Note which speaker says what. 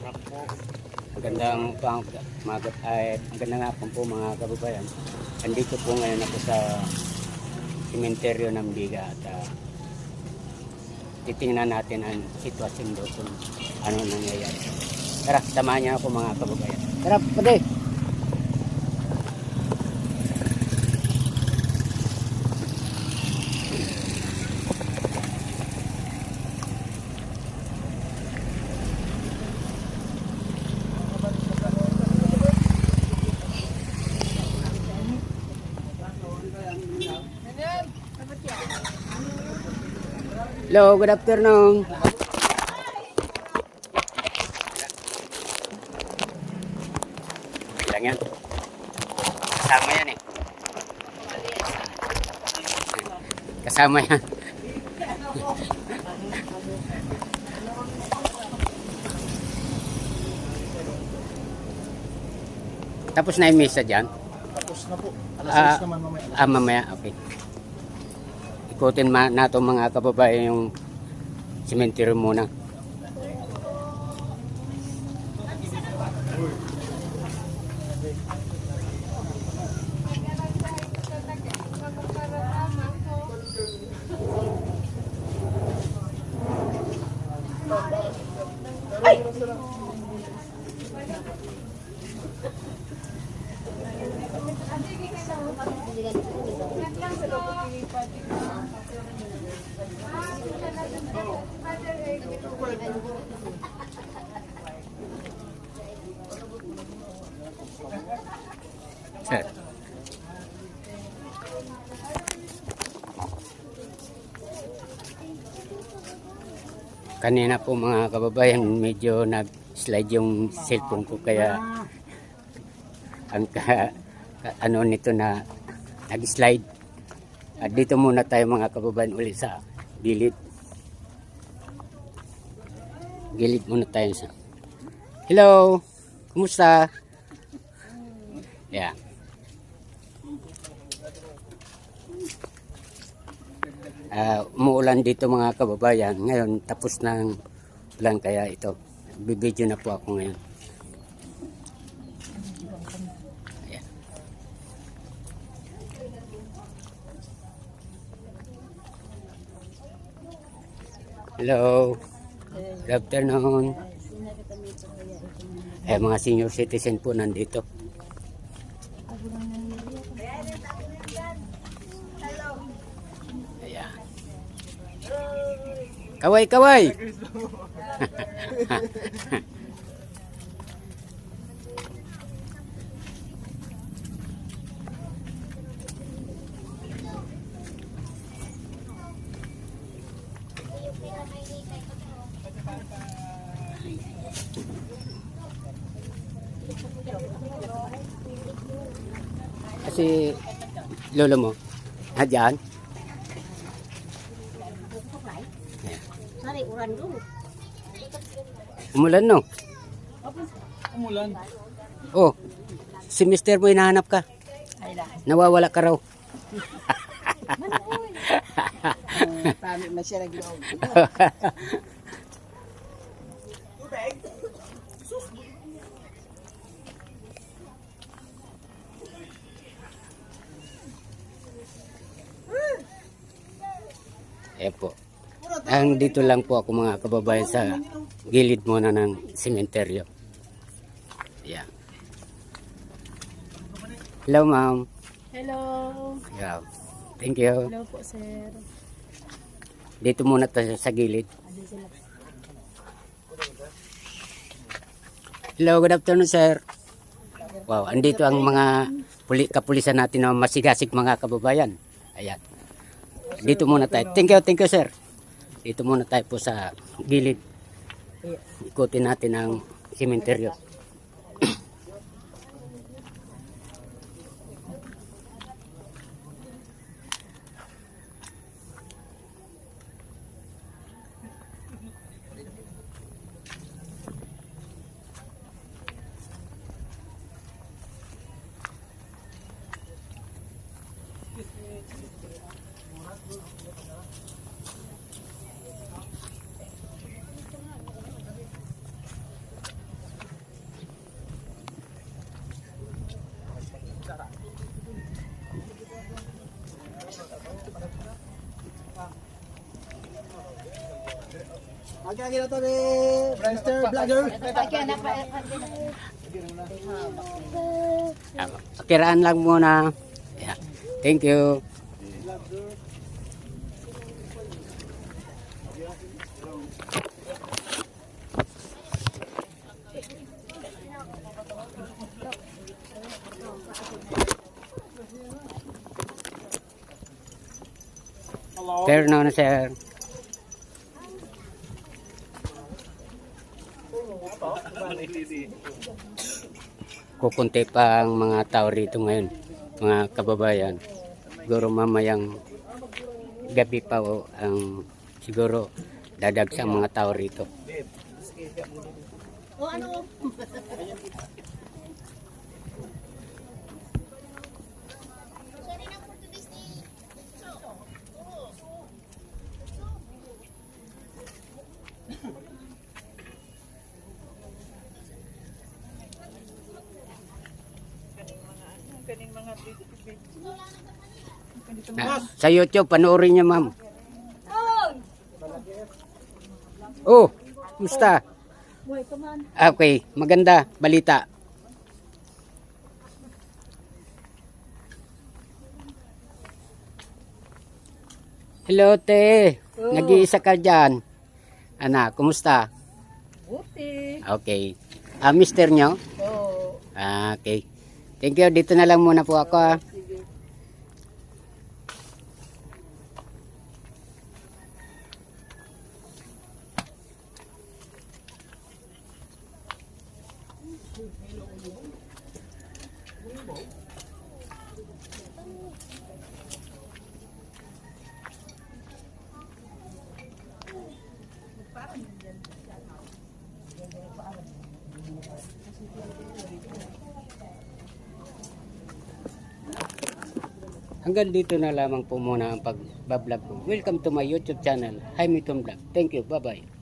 Speaker 1: Magandang hapon po mga kababayan. Andito po ngayon ako sa sementeryo ng Biga at titingnan natin ang sitwasyon doon kung ano nangyayari. Tara, samahan niyo ako mga kababayan. Tara, pwede! Hello, good afternoon. Lang yan. Kasama yan eh. Kasama yan. Tapos na yung mesa dyan?
Speaker 2: Tapos na po. Alas 6 naman mamaya.
Speaker 1: Mamaya, okay. Ikutin na ito mga kababayan yung sementeryo muna. Ay! Sir. Kanina po mga kababayan, medyo nag-slide yung cellphone ko kaya ang ano nito na nag-slide. At dito muna tayo mga kababayan ulit sa gilid. Gilid muna tayo sa. Hello. Kumusta? Yeah. Umuulan dito mga kababayan. Ngayon tapos ng ulan kaya ito. Bibidyo na po ako ngayon. Ayan. Hello. Good afternoon. Mga senior citizen po nandito. Kaway, kaway. Kasi lolo mo, dyan. Umulan no?
Speaker 2: Umulan.
Speaker 1: Oh, si mister mo hinahanap ka. Nawawala ka raw.
Speaker 2: Tani na siya nag-loob.
Speaker 1: Po. Dito lang po ako mga kababayan sa gilid muna ng sementeryo. Yeah. Hello ma'am.
Speaker 3: Hello.
Speaker 1: Yeah. Thank you.
Speaker 3: Hello po sir.
Speaker 1: Dito muna tayo sa gilid. Hello, good afternoon sir. Wow, andito ang mga kapulisan natin na masigasig mga kababayan. Ayan. Dito muna tayo. Thank you sir. Dito muna tayo po sa gilid. Ikutin natin ang sementeryo.
Speaker 2: Pagkagin na to ni Friendster Vlogger.
Speaker 1: Pakiraan lang muna. Yeah. Thank you. Turn on, sir. Kukunti pa ang mga tao rito ngayon, mga kababayan. Siguro mamayang gabi pa o ang siguro dadagsa ang mga tao rito. Sa YouTube, panoorin niyo, ma'am. Oh, musta? Okay, maganda, balita. Hello, te. Nag-iisa ka dyan. Anak, kumusta?
Speaker 2: Buti.
Speaker 1: Okay. Mister nyo?
Speaker 2: Oo.
Speaker 1: Okay. Thank you. Dito na lang muna po ako. Hanggang dito na lamang po muna ang pag-vlog ko. Welcome to my YouTube channel, Jaime Tom Vlog. Thank you. Bye-bye.